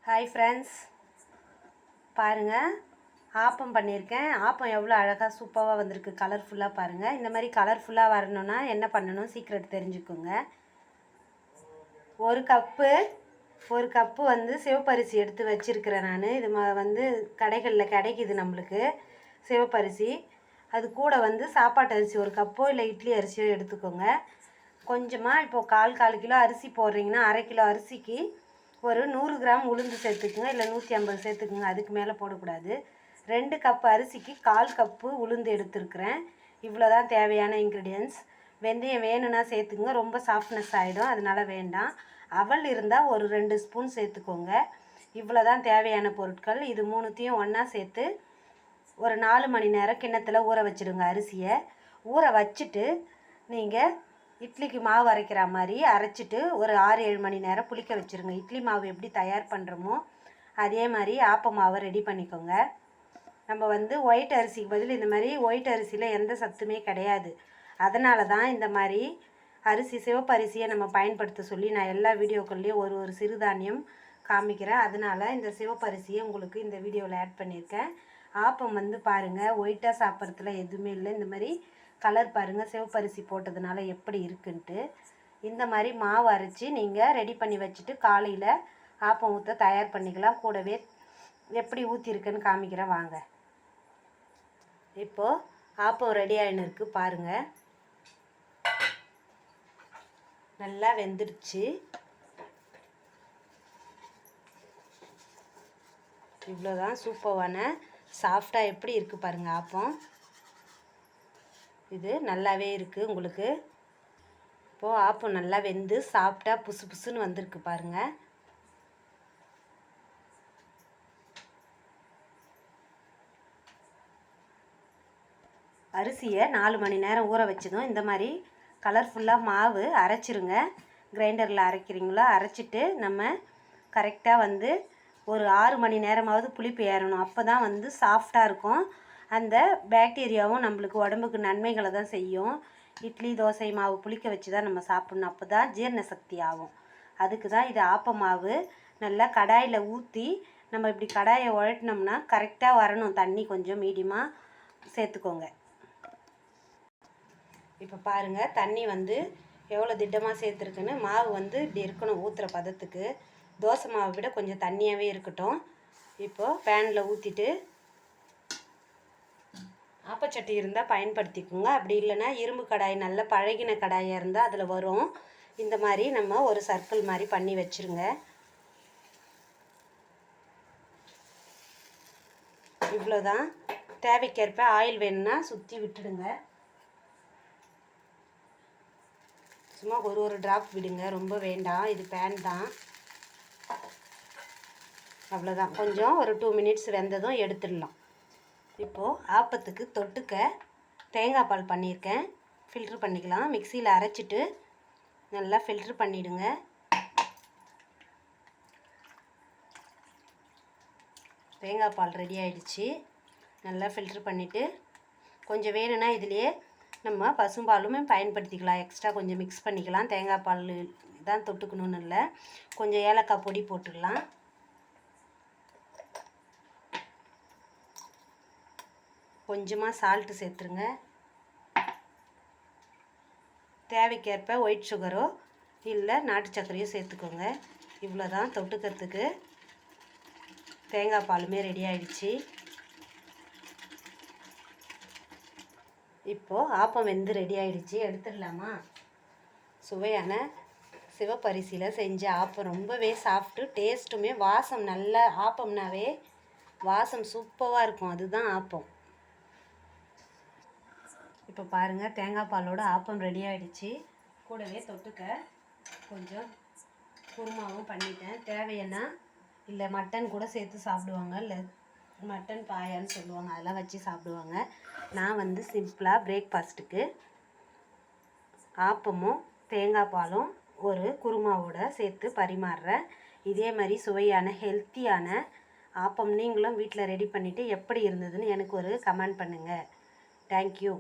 Hi friends, பாருங்கள் ஆப்பம் பண்ணியிருக்கேன். ஆப்பம் எவ்வளோ அழகாக சூப்பராக வந்திருக்கு, கலர்ஃபுல்லாக பாருங்கள். இந்த மாதிரி கலர்ஃபுல்லாக வரணுன்னா என்ன பண்ணணும், சீக்ரெட் தெரிஞ்சுக்கோங்க. ஒரு கப்பு வந்து சிவப்பரிசி எடுத்து வச்சுருக்கிறேன் நான். இது வந்து கடைகளில் கிடைக்கிது நம்மளுக்கு சிவப்பரிசி. அது கூட வந்து சாப்பாட்டு அரிசி ஒரு கப்போ இல்லை இட்லி அரிசியோ எடுத்துக்கோங்க. கொஞ்சமாக இப்போது கால் கிலோ அரிசி போடுறீங்கன்னா அரை கிலோ அரிசிக்கு ஒரு 100 கிராம் உளுந்து சேர்த்துக்குங்க, இல்லை 150 சேர்த்துக்குங்க. அதுக்கு மேலே போடக்கூடாது. 2 கப்பு அரிசிக்கு 1/4 கப்பு உளுந்து எடுத்துருக்குறேன். இவ்வளோ தான் தேவையான இன்க்ரீடியன்ஸ். வெந்தயம் வேணும்னா சேர்த்துக்குங்க, ரொம்ப சாஃப்ட்னஸ் ஆகிடும், அதனால் வேண்டாம். அவல் இருந்தால் ஒரு 2 ஸ்பூன் சேர்த்துக்கோங்க. இவ்வளோ தான் தேவையான பொருட்கள். இது மூணுத்தையும் ஒன்றா சேர்த்து ஒரு 4 மணி நேரம் கிண்ணத்தில் ஊற வச்சுடுங்க. அரிசியை ஊற வச்சுட்டு நீங்கள் இட்லிக்கு மாவு அரைக்கிற மாதிரி அரைச்சிட்டு ஒரு 6-7 மணி நேரம் புளிக்க வச்சுருங்க. இட்லி மாவு எப்படி தயார் பண்ணுறோமோ அதே மாதிரி ஆப்ப மாவை ரெடி பண்ணிக்கோங்க. நம்ம வந்து ஒயிட் அரிசிக்கு பதில் இந்த மாதிரி ஒயிட் அரிசியில் எந்த சத்துமே கிடையாது. அதனால தான் இந்த மாதிரி சிவப்பரிசியை நம்ம பயன்படுத்த சொல்லி நான் எல்லா வீடியோக்கள்லேயும் ஒரு சிறுதானியம் காமிக்கிறேன். அதனால் இந்த சிவப்பரிசியை உங்களுக்கு இந்த வீடியோவில் ஆட் பண்ணியிருக்கேன். ஆப்பம் வந்து பாருங்கள், ஒயிட்டாக சாப்பிட்றதுல எதுவுமே இல்லை. இந்த மாதிரி கலர் பாருங்கள், சிவப்பரிசி போட்டதுனால எப்படி இருக்குன்ட்டு. இந்த மாதிரி மாவு அரைச்சி நீங்கள் ரெடி பண்ணி வச்சுட்டு காலையில் ஆப்பம் ஊற்ற தயார் பண்ணிக்கலாம். கூடவே எப்படி ஊற்றிருக்குன்னு காமிக்கிறேன் வாங்க. இப்போது ஆப்பம் ரெடி ஆகின்னு இருக்குது பாருங்கள், நல்லா வெந்துடுச்சு. இவ்வளோதான், சூப்பரான சாஃப்டாக எப்படி இருக்குது பாருங்கள் ஆப்பம். இது நல்லாவே இருக்குது உங்களுக்கு. இப்போது ஆப்பம் நல்லா வெந்து சாப்பிட்டா புசு புசுன்னு வந்திருக்கு பாருங்கள். அரிசியை 4 மணி நேரம் ஊற வச்சதும் இந்த மாதிரி கலர்ஃபுல்லாக மாவு அரைச்சிருங்க. கிரைண்டரில் அரைக்கிறீங்களோ அரைச்சிட்டு நம்ம கரெக்டாக வந்து ஒரு 6 மணி நேரமாவது புளிப்பு ஏறணும். அப்போ தான் வந்து சாஃப்டாக இருக்கும். அந்த பாக்டீரியாவும் நம்மளுக்கு உடம்புக்கு நன்மைகளை தான் செய்யும். இட்லி தோசை மாவு புளிக்க வச்சு தான் நம்ம சாப்பிட்ணும், அப்போ தான் ஜீரண சக்தி ஆகும். அதுக்கு தான் இது ஆப்ப மாவு. நல்லா கடாயில் ஊற்றி நம்ம இப்படி கடாயை உழட்டினோம்னா கரெக்டாக வரணும். தண்ணி கொஞ்சம் மீடியமாக சேர்த்துக்கோங்க. இப்போ பாருங்கள், தண்ணி வந்து எவ்வளோ திட்டமாக சேர்த்துருக்குன்னு. மாவு வந்து இப்படி இருக்கணும் ஊற்றுற பதத்துக்கு. தோசை மாவை விட கொஞ்சம் தண்ணியாகவே இருக்கட்டும். இப்போது பேனில் ஊற்றிட்டு ஆப்பச்சட்டி இருந்தால் பயன்படுத்திக்கோங்க. அப்படி இல்லைன்னா இரும்பு கடாய், நல்ல பழகின கடாயாக இருந்தால் அதில் வரும். இந்த மாதிரி நம்ம ஒரு சர்க்கிள் மாதிரி பண்ணி வச்சுருங்க. இவ்வளோதான். தேவைக்கேற்ப ஆயில் வேணும்னா சுற்றி விட்டுடுங்க. சும்மா ஒரு ட்ராப் விடுங்க, ரொம்ப வேண்டாம். இது பேன் தான். அவ்வளோதான். கொஞ்சம் ஒரு 2 மினிட்ஸ் வெந்ததும் எடுத்துடலாம். இப்போது ஆப்பத்துக்கு தொட்டுக்க தேங்காய் பால் பண்ணியிருக்கேன். ஃபில்ட்ரு பண்ணிக்கலாம். மிக்சியில் அரைச்சிட்டு நல்லா ஃபில்ட்ரு பண்ணிவிடுங்க. தேங்காய் பால் ரெடி ஆகிடுச்சு. நல்லா ஃபில்ட்ரு பண்ணிவிட்டு கொஞ்சம் வேணும்னா இதுலேயே நம்ம பசும்பாலுமே பயன்படுத்திக்கலாம். எக்ஸ்ட்ரா கொஞ்சம் மிக்ஸ் பண்ணிக்கலாம். தேங்காய் பால் தான் தொட்டுக்கணும்னு இல்லை. கொஞ்சம் ஏலக்காய் பொடி போட்டுடலாம். கொஞ்சமாக சால்ட்டு சேர்த்துருங்க. தேவைக்கேற்ப ஒயிட் சுகரோ இல்லை நாட்டு சர்க்கரையோ சேர்த்துக்கோங்க. இவ்வளோ தான். தொட்டுக்கிறதுக்கு தேங்காய் பாலுமே ரெடி ஆகிடுச்சு. இப்போது ஆப்பம் வெந்து ரெடி ஆகிடுச்சு, எடுத்துடலாமா? சுவையான சிவப்பரிசியில் செஞ்ச ஆப்பம் ரொம்பவே சாஃப்ட்டு, டேஸ்ட்டுமே வாசம் நல்ல ஆப்பம்னாவே வாசம் சூப்பராக இருக்கும். அதுதான் ஆப்பம். இப்போ பாருங்கள், தேங்காய் பாலோட ஆப்பம் ரெடி ஆகிடுச்சு. கூடவே தொட்டுக்க கொஞ்சம் குருமாவும் பண்ணிட்டேன். தேவைன்னா இல்லை மட்டன் கூட சேர்த்து சாப்பிடுவாங்க, இல்லை மட்டன் பாயான்னு சொல்லுவாங்க, அதெல்லாம் வச்சு சாப்பிடுவாங்க. நான் வந்து சிம்பிளாக பிரேக்ஃபாஸ்ட்டுக்கு ஆப்பமும் தேங்காய் பாலும் ஒரு குருமாவோட சேர்த்து பரிமாறுறேன். இதே மாதிரி சுவையான ஹெல்த்தியான ஆப்பம் நீங்களும் வீட்டில் ரெடி பண்ணிவிட்டு எப்படி இருந்ததுன்னு எனக்கு ஒரு கமெண்ட் பண்ணுங்கள். தேங்க்யூ.